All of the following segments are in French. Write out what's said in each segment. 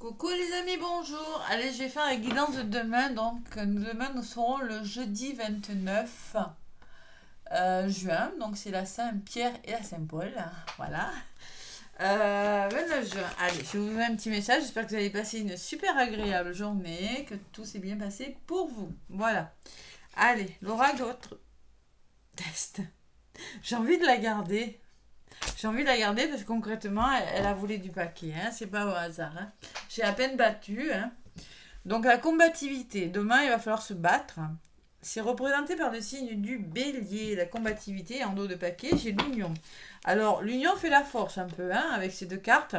Coucou les amis, bonjour. Allez, je vais faire la guidance de demain. Donc, demain, nous serons le jeudi 29 juin. Donc, c'est la Saint-Pierre et la Saint-Paul. Voilà. 29 juin. Allez, je vous mets un petit message. J'espère que vous allez passer une super agréable journée. Que tout s'est bien passé pour vous. Voilà. Allez, l'oracle de votre test. J'ai envie de la garder. J'ai envie de la garder parce que concrètement, elle a volé du paquet. Hein. C'est pas au hasard. Hein. J'ai à peine battu. Hein. Donc la combativité. Demain, il va falloir se battre. C'est représenté par le signe du bélier. La combativité en dos de paquet, j'ai l'union. Alors, l'union fait la force un peu hein, avec ces deux cartes.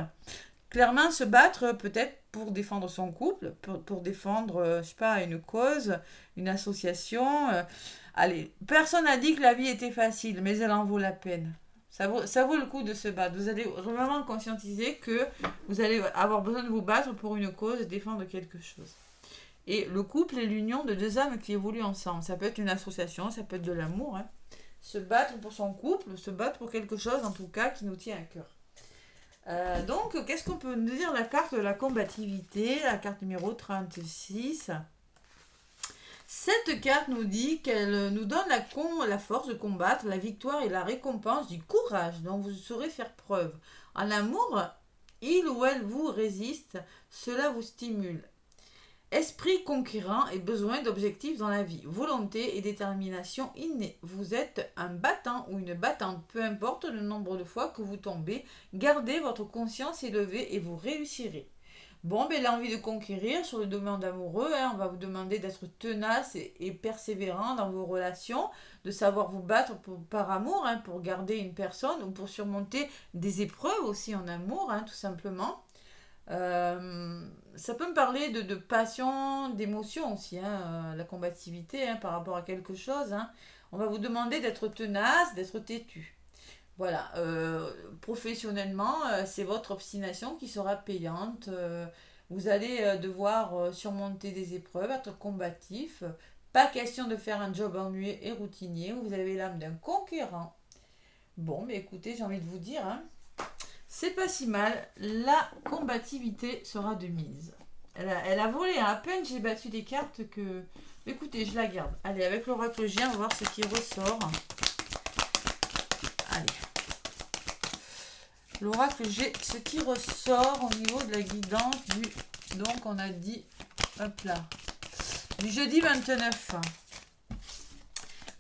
Clairement, se battre peut-être pour défendre son couple, pour défendre, je sais pas, une cause, une association. Allez, personne n'a dit que la vie était facile, mais elle en vaut la peine. Ça vaut le coup de se battre. Vous allez vraiment conscientiser que vous allez avoir besoin de vous battre pour une cause et défendre quelque chose. Et le couple est l'union de deux âmes qui évoluent ensemble. Ça peut être une association, ça peut être de l'amour. Hein. Se battre pour son couple, se battre pour quelque chose en tout cas qui nous tient à cœur. Donc, qu'est-ce qu'on peut nous dire la carte de la combativité, la carte numéro 36. Cette carte nous dit qu'elle nous donne la force de combattre, la victoire et la récompense du courage dont vous saurez faire preuve. En amour, il ou elle vous résiste, cela vous stimule. Esprit conquérant et besoin d'objectifs dans la vie. Volonté et détermination innée. Vous êtes un battant ou une battante, peu importe le nombre de fois que vous tombez, gardez votre conscience élevée et vous réussirez. Bon, ben l'envie de conquérir sur le domaine amoureux, hein, on va vous demander d'être tenace et persévérant dans vos relations, de savoir vous battre par amour, hein, pour garder une personne ou pour surmonter des épreuves aussi en amour, hein, tout simplement. Ça peut me parler de passion, d'émotion aussi, hein, la combativité hein, par rapport à quelque chose. Hein. On va vous demander d'être tenace, d'être têtu. Voilà, professionnellement, c'est votre obstination qui sera payante. Vous allez devoir surmonter des épreuves, être combatif. Pas question de faire un job ennuyeux et routinier. Vous avez l'âme d'un conquérant. Bon, mais écoutez, j'ai envie de vous dire, hein, c'est pas si mal. La combativité sera de mise. Elle a volé, hein. À peine j'ai battu des cartes que... Écoutez, je la garde. Allez, avec l'oracle G, on va voir ce qui ressort. Allez. L'oracle G, ce qui ressort au niveau de la guidance du... Donc, on a dit... Hop là. Du jeudi 29.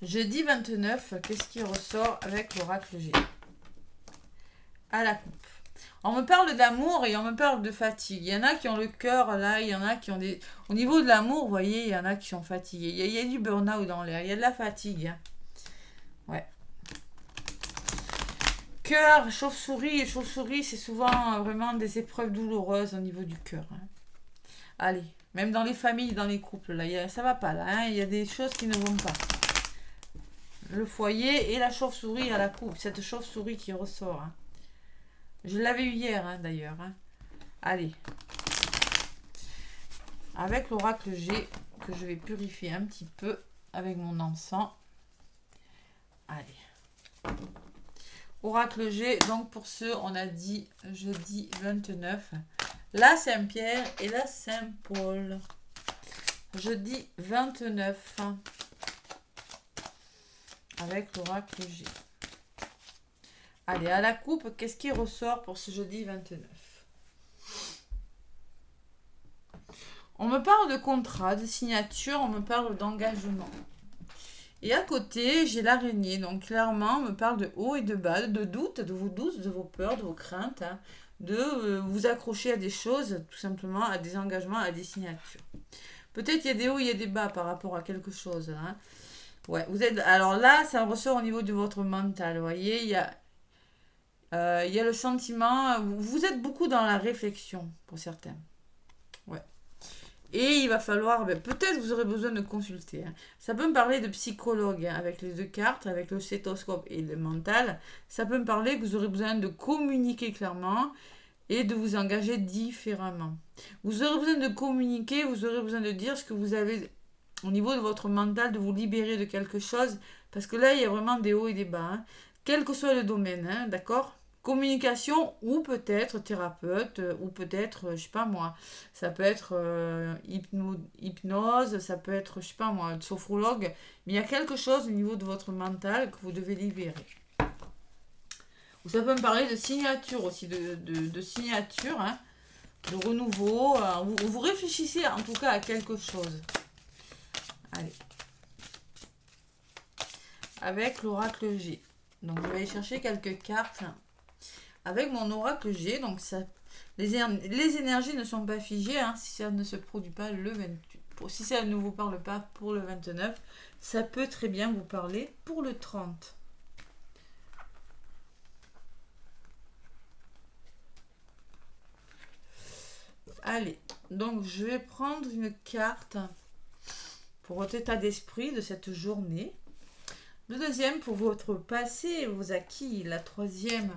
Jeudi 29, qu'est-ce qui ressort avec l'oracle G? À la coupe. On me parle d'amour et on me parle de fatigue. Il y en a qui ont le cœur là, il y en a qui ont des... Au niveau de l'amour, vous voyez, il y en a qui sont fatigués. Il y a du burn-out dans l'air, il y a de la fatigue. Ouais. Cœur, chauve-souris. Chauve-souris, c'est souvent vraiment des épreuves douloureuses au niveau du cœur. Hein. Allez, même dans les familles, dans les couples, là, ça va pas là. Hein. Il y a des choses qui ne vont pas. Le foyer et la chauve-souris à la coupe. Cette chauve-souris qui ressort. Hein. Je l'avais eu hier, hein, d'ailleurs. Hein. Allez. Avec l'oracle G, que je vais purifier un petit peu avec mon encens. Allez. Oracle G, donc pour ceux, on a dit jeudi 29, la Saint-Pierre et la Saint-Paul. Jeudi 29, avec l'oracle G. Allez, à la coupe, qu'est-ce qui ressort pour ce jeudi 29? On me parle de contrat, de signature, on me parle d'engagement. Et à côté, j'ai l'araignée. Donc clairement, on me parle de haut et de bas, de doutes, de vos doutes, de vos peurs, de vos craintes, hein, de vous accrocher à des choses, tout simplement, à des engagements, à des signatures. Peut-être il y a des hauts, il y a des bas par rapport à quelque chose. Hein. Ouais, vous êtes. Alors là, ça ressort au niveau de votre mental. Vous voyez, il y a le sentiment. Vous êtes beaucoup dans la réflexion pour certains. Ouais. Et il va falloir, peut-être vous aurez besoin de consulter. Hein. Ça peut me parler de psychologue, hein, avec les deux cartes, avec le stéthoscope et le mental. Ça peut me parler que vous aurez besoin de communiquer clairement et de vous engager différemment. Vous aurez besoin de communiquer, vous aurez besoin de dire ce que vous avez au niveau de votre mental, de vous libérer de quelque chose. Parce que là, il y a vraiment des hauts et des bas. Hein. Quel que soit le domaine, hein, d'accord ? communication ou peut-être thérapeute ou peut-être, je sais pas moi, ça peut être hypnose, ça peut être, je sais pas moi, sophrologue, mais il y a quelque chose au niveau de votre mental que vous devez libérer. Ou ça peut me parler de signature aussi, de signature, hein, de renouveau. Vous réfléchissez en tout cas à quelque chose. Allez. Avec l'oracle G. Donc je vais aller chercher quelques cartes. Avec mon oracle G, donc ça, les énergies ne sont pas figées, hein, si ça ne se produit pas le 28. Si ça ne vous parle pas pour le 29, ça peut très bien vous parler pour le 30. Allez, donc je vais prendre une carte pour votre état d'esprit de cette journée. Le deuxième pour votre passé, vos acquis. La troisième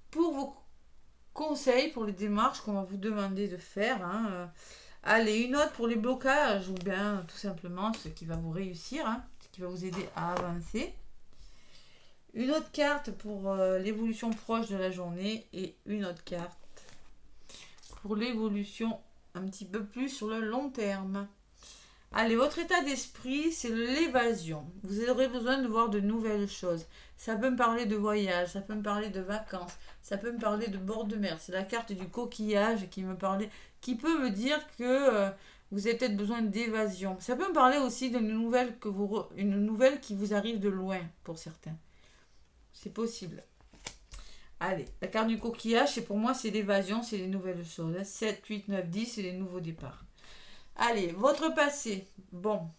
pour vos conseils, pour les démarches qu'on va vous demander de faire. Hein. Allez, une autre pour les blocages ou bien tout simplement ce qui va vous réussir, hein, ce qui va vous aider à avancer. Une autre carte pour l'évolution proche de la journée et une autre carte pour l'évolution un petit peu plus sur le long terme. Allez, votre état d'esprit, c'est l'évasion. Vous aurez besoin de voir de nouvelles choses. Ça peut me parler de voyage, ça peut me parler de vacances, ça peut me parler de bord de mer. C'est la carte du coquillage qui peut me dire que vous avez peut-être besoin d'évasion. Ça peut me parler aussi d'une nouvelle une nouvelle qui vous arrive de loin pour certains. C'est possible. Allez, la carte du coquillage, pour moi, c'est l'évasion, c'est les nouvelles choses. 7, 8, 9, 10, c'est les nouveaux départs. Allez, votre passé. Bon,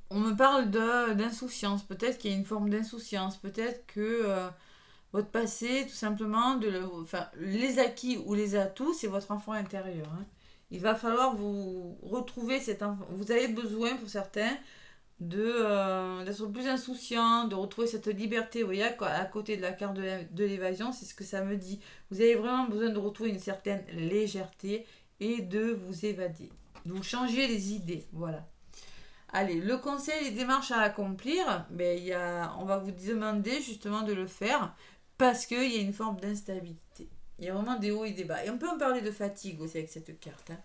on me parle d'insouciance. Peut-être qu'il y a une forme d'insouciance. Peut-être que votre passé, tout simplement, les acquis ou les atouts, c'est votre enfant intérieur. Hein. Il va falloir vous retrouver cet enfant. Vous avez besoin, pour certains, d'être plus insouciant, de retrouver cette liberté. Vous voyez, à côté de la carte de l'évasion, c'est ce que ça me dit. Vous avez vraiment besoin de retrouver une certaine légèreté et de vous évader. De vous changer les idées. Voilà. Allez, le conseil, les démarches à accomplir, on va vous demander justement de le faire parce qu'il y a une forme d'instabilité. Il y a vraiment des hauts et des bas. Et on peut me parler de fatigue aussi avec cette carte. Hein.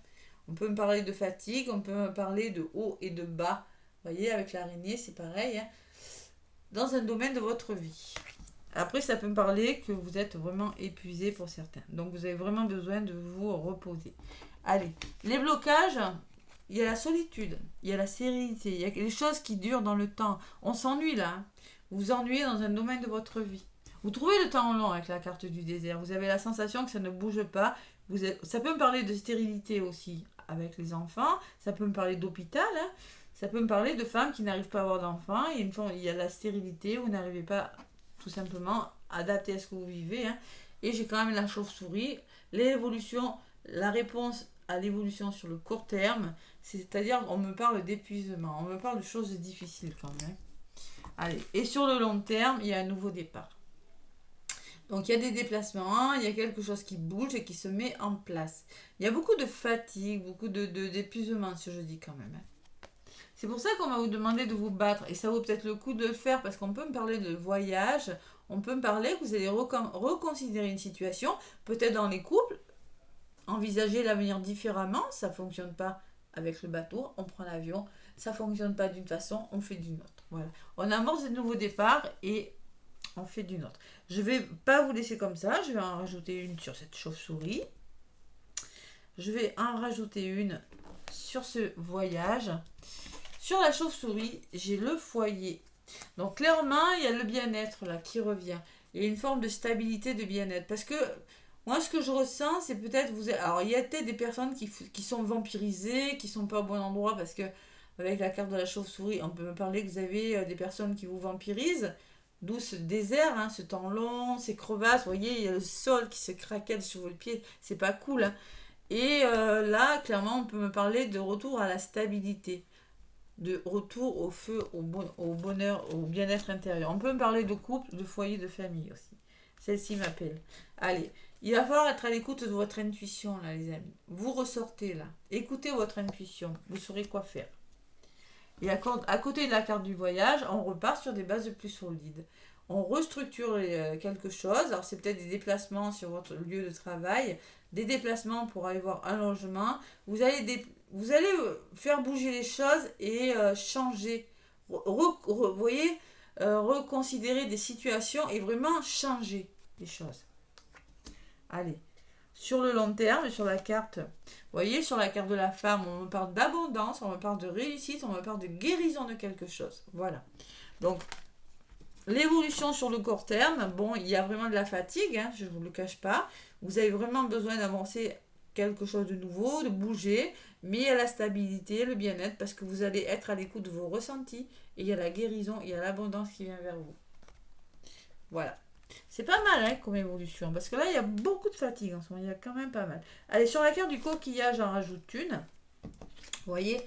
On peut me parler de fatigue, on peut me parler de haut et de bas. Vous voyez, avec l'araignée, c'est pareil. Hein, dans un domaine de votre vie. Après, ça peut me parler que vous êtes vraiment épuisé pour certains. Donc, vous avez vraiment besoin de vous reposer. Allez, les blocages, il y a la solitude, il y a la sérénité, il y a les choses qui durent dans le temps. On s'ennuie là. Hein. Vous vous ennuyez dans un domaine de votre vie. Vous trouvez le temps long avec la carte du désert. Vous avez la sensation que ça ne bouge pas. Ça peut me parler de stérilité aussi avec les enfants. Ça peut me parler d'hôpital. Hein. Ça peut me parler de femmes qui n'arrivent pas à avoir d'enfants. Il y a la stérilité, vous n'arrivez pas tout simplement à adapter à ce que vous vivez. Hein. Et j'ai quand même la chauve-souris. L'évolution, la réponse à l'évolution sur le court terme, c'est-à-dire on me parle d'épuisement, on me parle de choses difficiles quand même. Allez, et sur le long terme, il y a un nouveau départ. Donc il y a des déplacements, il y a quelque chose qui bouge et qui se met en place. Il y a beaucoup de fatigue, beaucoup d'épuisement ce jeudi quand même. Hein. C'est pour ça qu'on va vous demander de vous battre. Et ça vaut peut-être le coup de le faire parce qu'on peut me parler de voyage. On peut me parler que vous allez reconsidérer une situation. Peut-être dans les couples, envisager l'avenir différemment. Ça ne fonctionne pas avec le bateau. On prend l'avion. Ça ne fonctionne pas d'une façon. On fait d'une autre. Voilà. On amorce de nouveaux départs et on fait d'une autre. Je ne vais pas vous laisser comme ça. Je vais en rajouter une sur cette chauve-souris. Je vais en rajouter une sur ce voyage. Sur la chauve-souris, j'ai le foyer. Donc clairement, il y a le bien-être là qui revient. Il y a une forme de stabilité, de bien-être. Parce que moi, ce que je ressens, c'est peut-être... Alors, il y a peut-être des personnes qui sont vampirisées, qui sont pas au bon endroit. Parce que avec la carte de la chauve-souris, on peut me parler que vous avez des personnes qui vous vampirisent. D'où ce désert, hein, ce temps long, ces crevasses. Vous voyez, il y a le sol qui se craquelle sous vos pieds. C'est pas cool. Hein. Et là, clairement, on peut me parler de retour à la stabilité. De retour au feu, au bonheur, au bien-être intérieur. On peut me parler de couple, de foyer, de famille aussi. Celle-ci m'appelle. Allez, il va falloir être à l'écoute de votre intuition, là, les amis. Vous ressortez, là. Écoutez votre intuition. Vous saurez quoi faire. Et à côté de la carte du voyage, on repart sur des bases plus solides. on restructure quelque chose. Alors c'est peut-être des déplacements sur votre lieu de travail, des déplacements pour aller voir un logement. Vous allez faire bouger les choses et changer. Vous voyez, reconsidérer des situations et vraiment changer les choses. Allez. Sur le long terme, sur la carte, vous voyez, sur la carte de la femme, on me parle d'abondance, on me parle de réussite, on me parle de guérison de quelque chose. Voilà. Donc, l'évolution sur le court terme, bon, il y a vraiment de la fatigue, hein, je ne vous le cache pas. Vous avez vraiment besoin d'avancer quelque chose de nouveau, de bouger, mais il y a la stabilité, le bien-être, parce que vous allez être à l'écoute de vos ressentis, et il y a la guérison, il y a l'abondance qui vient vers vous. Voilà. C'est pas mal hein, comme évolution, parce que là, il y a beaucoup de fatigue en ce moment, il y a quand même pas mal. Allez, sur la carte du coquillage, j'en rajoute une. Vous voyez,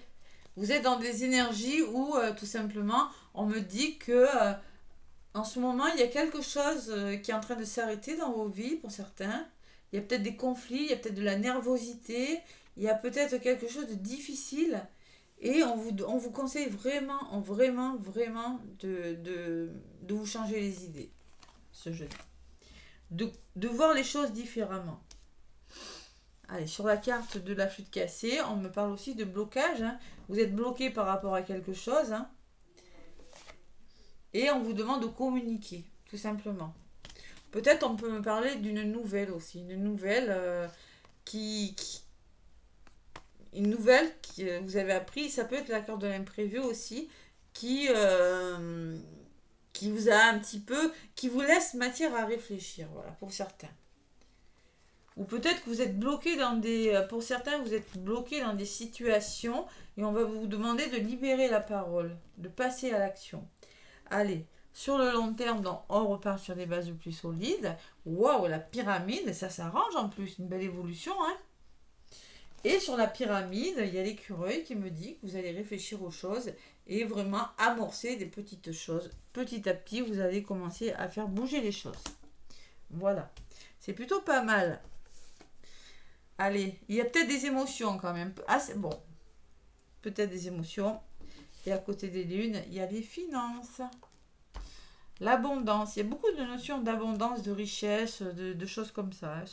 vous êtes dans des énergies où, tout simplement, on me dit que en ce moment, il y a quelque chose qui est en train de s'arrêter dans vos vies, pour certains. Il y a peut-être des conflits, il y a peut-être de la nervosité, il y a peut-être quelque chose de difficile. Et on vous conseille vraiment, vraiment de vous changer les idées. Ce jeudi. De voir les choses différemment. Allez, sur la carte de la flûte cassée, on me parle aussi de blocage. Hein. Vous êtes bloqué par rapport à quelque chose. Hein. Et on vous demande de communiquer, tout simplement. Peut-être on peut me parler d'une nouvelle aussi. Une nouvelle une nouvelle que vous avez appris. Ça peut être la carte de l'imprévu aussi. Qui vous a un petit peu, qui vous laisse matière à réfléchir, voilà, pour certains. Ou peut-être que vous êtes bloqué pour certains, vous êtes bloqué dans des situations et on va vous demander de libérer la parole, de passer à l'action. Allez, sur le long terme, donc, on repart sur des bases plus solides. Waouh, la pyramide, ça s'arrange en plus, une belle évolution, hein. Et sur la pyramide, il y a l'écureuil qui me dit que vous allez réfléchir aux choses et vraiment amorcer des petites choses. Petit à petit, vous allez commencer à faire bouger les choses. Voilà. C'est plutôt pas mal. Allez, il y a peut-être des émotions quand même. Ah, c'est bon. Peut-être des émotions. Et à côté des lunes, il y a les finances. L'abondance. Il y a beaucoup de notions d'abondance, de richesse, de choses comme ça hein,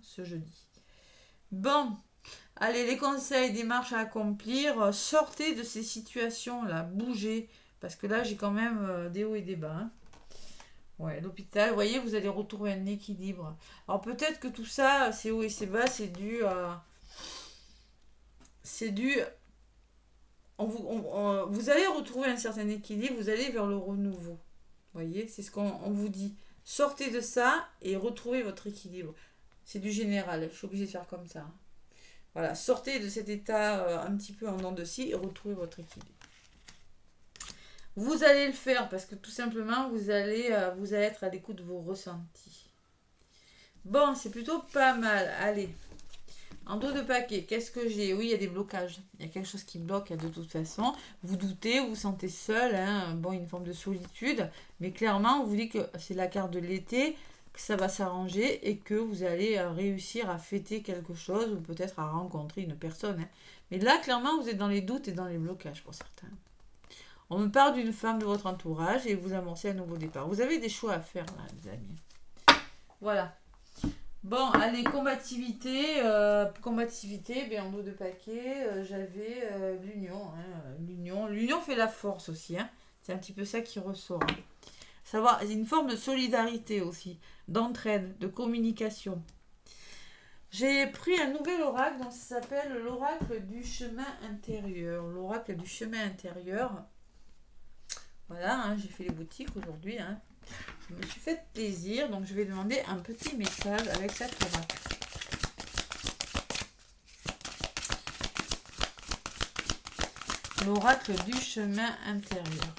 ce jeudi. Bon. Allez, les conseils, des marches à accomplir, sortez de ces situations-là, bougez, parce que là, j'ai quand même des hauts et des bas. Hein. Ouais, l'hôpital, vous voyez, vous allez retrouver un équilibre. Alors peut-être que tout ça, ces hauts et ces bas, c'est dû à... Vous allez retrouver un certain équilibre, vous allez vers le renouveau. Vous voyez, c'est ce qu'on vous dit. Sortez de ça et retrouvez votre équilibre. C'est du général, je suis obligée de faire comme ça. Voilà, sortez de cet état un petit peu en dents de scie et retrouvez votre équilibre. Vous allez le faire parce que tout simplement, vous allez être à l'écoute de vos ressentis. Bon, c'est plutôt pas mal. Allez, en dos de paquet, qu'est-ce que j'ai? Oui, il y a des blocages. Il y a quelque chose qui bloque de toute façon. Vous doutez, vous vous sentez seul. Hein. Bon, une forme de solitude. Mais clairement, on vous dit que c'est la carte de l'été, que ça va s'arranger et que vous allez réussir à fêter quelque chose ou peut-être à rencontrer une personne. Hein. Mais là, clairement, vous êtes dans les doutes et dans les blocages pour certains. On me parle d'une femme de votre entourage et vous amorcez un nouveau départ. Vous avez des choix à faire, là, les amis. Voilà. Bon, allez, combativité. En dos de paquet, j'avais l'union. Hein, l'union fait la force aussi. Hein. C'est un petit peu ça qui ressort. Hein. Savoir, c'est une forme de solidarité aussi, d'entraide, de communication. J'ai pris un nouvel oracle, donc ça s'appelle l'oracle du chemin intérieur. L'oracle du chemin intérieur. Voilà, hein, j'ai fait les boutiques aujourd'hui. Hein. Je me suis fait plaisir, donc je vais demander un petit message avec cet oracle. L'oracle du chemin intérieur.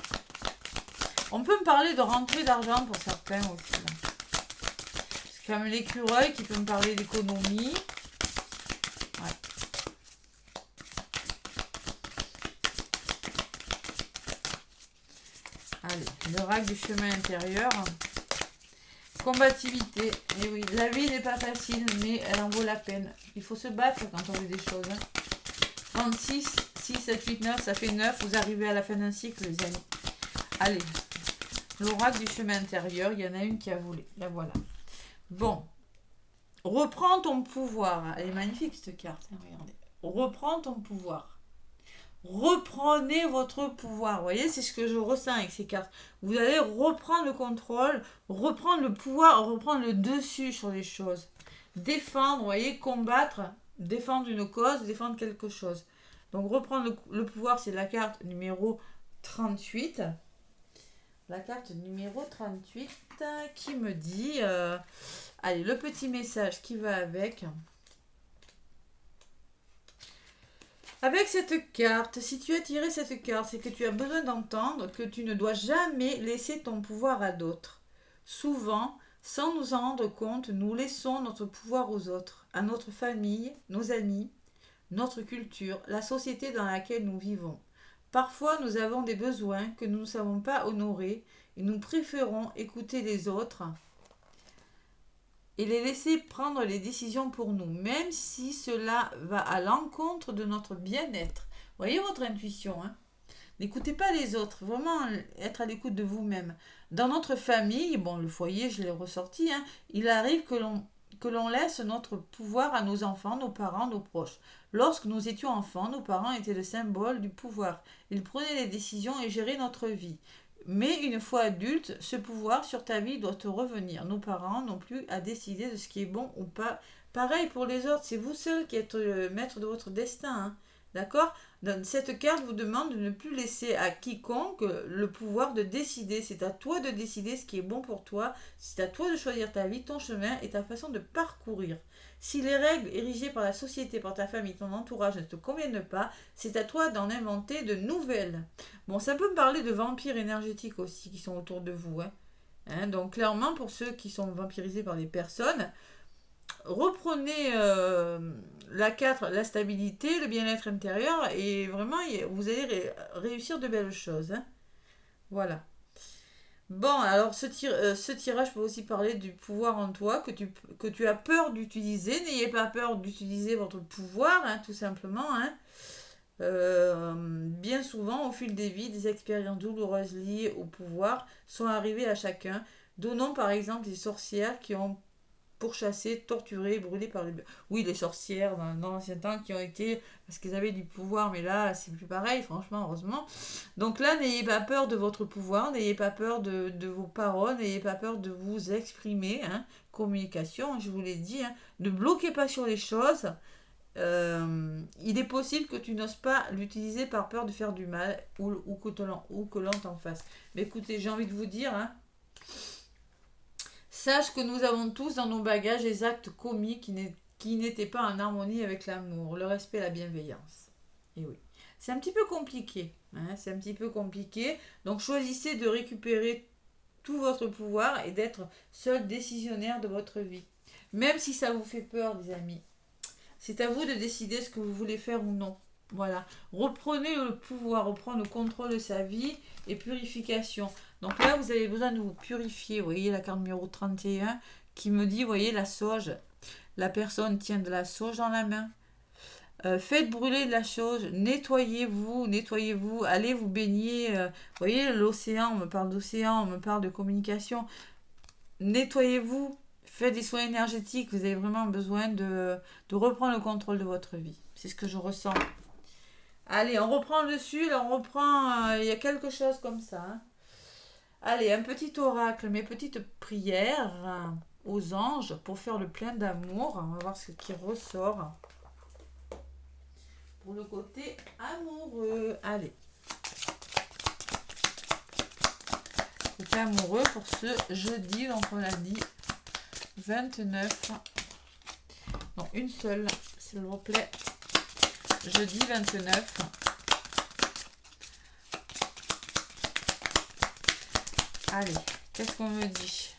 On peut me parler de rentrée d'argent pour certains aussi. C'est comme l'écureuil qui peut me parler d'économie. Ouais. Allez, l'oracle du chemin intérieur. Combativité. Et oui, la vie n'est pas facile, mais elle en vaut la peine. Il faut se battre quand on veut des choses. 36, 6, 7, 8, 9, ça fait 9. Vous arrivez à la fin d'un cycle, les amis. Allez. L'oracle du chemin intérieur, il y en a une qui a volé. La voilà. Bon. Reprends ton pouvoir. Elle est magnifique cette carte. Regardez. Reprends ton pouvoir. Reprenez votre pouvoir. Vous voyez, c'est ce que je ressens avec ces cartes. Vous allez reprendre le contrôle, reprendre le pouvoir, reprendre le dessus sur les choses. Défendre, vous voyez, combattre, défendre une cause, défendre quelque chose. Donc reprendre le pouvoir, c'est la carte numéro 38. La carte numéro 38 qui me dit... allez, le petit message qui va avec... Avec cette carte, si tu as tiré cette carte, c'est que tu as besoin d'entendre que tu ne dois jamais laisser ton pouvoir à d'autres. Souvent, sans nous en rendre compte, nous laissons notre pouvoir aux autres, à notre famille, nos amis, notre culture, la société dans laquelle nous vivons. Parfois, nous avons des besoins que nous ne savons pas honorer et nous préférons écouter les autres et les laisser prendre les décisions pour nous, même si cela va à l'encontre de notre bien-être. Voyez votre intuition, hein? N'écoutez pas les autres, vraiment être à l'écoute de vous-même. Dans notre famille, bon, le foyer, je l'ai ressorti, hein, il arrive que l'on laisse notre pouvoir à nos enfants, nos parents, nos proches. Lorsque nous étions enfants, nos parents étaient le symbole du pouvoir. Ils prenaient les décisions et géraient notre vie. Mais une fois adulte, ce pouvoir sur ta vie doit te revenir. Nos parents n'ont plus à décider de ce qui est bon ou pas. Pareil pour les autres, c'est vous seul qui êtes le maître de votre destin. Hein. D'accord? Cette carte vous demande de ne plus laisser à quiconque le pouvoir de décider. C'est à toi de décider ce qui est bon pour toi. C'est à toi de choisir ta vie, ton chemin et ta façon de parcourir. Si les règles érigées par la société, par ta famille, ton entourage ne te conviennent pas, c'est à toi d'en inventer de nouvelles. Bon, ça peut me parler de vampires énergétiques aussi qui sont autour de vous. Hein, donc clairement, pour ceux qui sont vampirisés par des personnes, reprenez la 4, la stabilité, le bien-être intérieur, et vraiment, vous allez réussir de belles choses. Hein. Voilà. Bon, alors ce tirage peut aussi parler du pouvoir en toi que tu as peur d'utiliser. N'ayez pas peur d'utiliser votre pouvoir, hein, tout simplement. Hein. Bien souvent, au fil des vies, des expériences douloureuses liées au pouvoir sont arrivées à chacun. Donnons par exemple des sorcières qui ont pourchassé, torturé, brûlé par les... Oui, les sorcières dans l'ancien temps qui ont été... Parce qu'ils avaient du pouvoir, mais là, c'est plus pareil, franchement, heureusement. Donc là, n'ayez pas peur de votre pouvoir, n'ayez pas peur de vos paroles, n'ayez pas peur de vous exprimer. Hein. Communication, je vous l'ai dit. Hein. Ne bloquez pas sur les choses. Il est possible que tu n'oses pas l'utiliser par peur de faire du mal ou que l'on t'en fasse. Mais écoutez, j'ai envie de vous dire... Hein, sache que nous avons tous dans nos bagages des actes commis qui n'étaient pas en harmonie avec l'amour, le respect et la bienveillance. Et oui, c'est un petit peu compliqué. Hein, c'est un petit peu compliqué. Donc choisissez de récupérer tout votre pouvoir et d'être seul décisionnaire de votre vie. Même si ça vous fait peur, les amis. C'est à vous de décider ce que vous voulez faire ou non. Voilà. Reprenez le pouvoir, reprendre le contrôle de sa vie et purification. Donc là, vous avez besoin de vous purifier. Vous voyez la carte numéro 31 qui me dit, vous voyez, la sauge. La personne tient de la sauge dans la main. Faites brûler de la sauge. Nettoyez-vous. Allez vous baigner. Vous voyez, l'océan, on me parle d'océan, on me parle de communication. Nettoyez-vous. Faites des soins énergétiques. Vous avez vraiment besoin de reprendre le contrôle de votre vie. C'est ce que je ressens. Allez, on reprend le dessus. Là, on reprend... Il y a quelque chose comme ça. Hein. Allez, un petit oracle, mes petites prières aux anges pour faire le plein d'amour. On va voir ce qui ressort pour le côté amoureux. Allez. Côté amoureux pour ce jeudi, donc on l'a dit, 29. Non, une seule, s'il vous plaît. Jeudi 29. Allez, qu'est-ce qu'on me dit?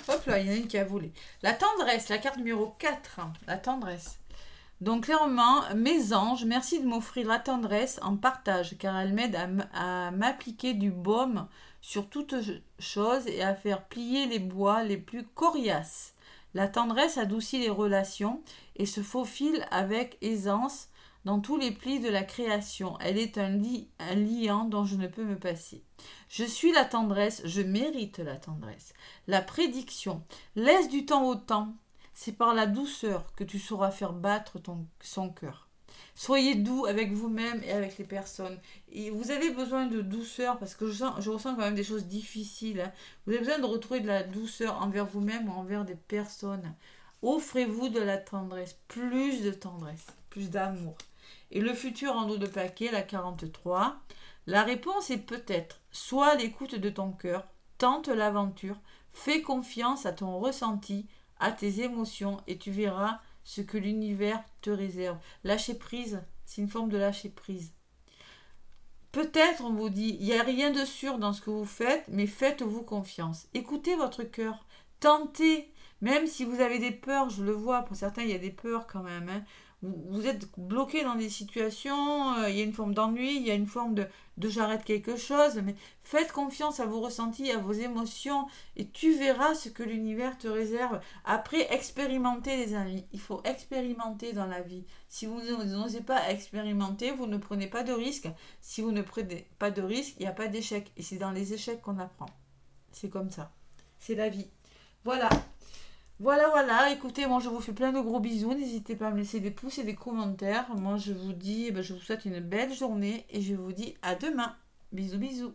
Hop là, il y en a une qui a volé. La tendresse, la carte numéro 4. La tendresse. Donc clairement, mes anges, merci de m'offrir la tendresse en partage, car elle m'aide à m'appliquer du baume sur toute chose et à faire plier les bois les plus coriaces. La tendresse adoucit les relations et se faufile avec aisance dans tous les plis de la création. Elle est un liant dont je ne peux me passer. Je suis la tendresse, je mérite la tendresse. La prédiction. Laisse du temps au temps. C'est par la douceur que tu sauras faire battre son cœur. Soyez doux avec vous-même et avec les personnes. Et vous avez besoin de douceur parce que je ressens quand même des choses difficiles. Hein. Vous avez besoin de retrouver de la douceur envers vous-même ou envers des personnes. Offrez-vous de la tendresse, plus d'amour. Et le futur en dos de paquet, la 43. La réponse est peut-être. Sois à l'écoute de ton cœur, tente l'aventure, fais confiance à ton ressenti, à tes émotions et tu verras ce que l'univers te réserve. Lâcher prise, c'est une forme de lâcher prise. Peut-être, on vous dit, il n'y a rien de sûr dans ce que vous faites, mais faites-vous confiance. Écoutez votre cœur, tentez, même si vous avez des peurs, je le vois, pour certains, il y a des peurs quand même. Hein. Vous êtes bloqué dans des situations, il y a une forme d'ennui, il y a une forme de j'arrête quelque chose, mais faites confiance à vos ressentis, à vos émotions, et tu verras ce que l'univers te réserve. Après, expérimentez les amis, il faut expérimenter dans la vie. Si vous n'osez pas expérimenter, vous ne prenez pas de risque. Si vous ne prenez pas de risque, il n'y a pas d'échec. Et c'est dans les échecs qu'on apprend. C'est comme ça. C'est la vie. Voilà. Voilà. Écoutez, moi, je vous fais plein de gros bisous. N'hésitez pas à me laisser des pouces et des commentaires. Moi, je vous dis, je vous souhaite une belle journée et je vous dis à demain. Bisous.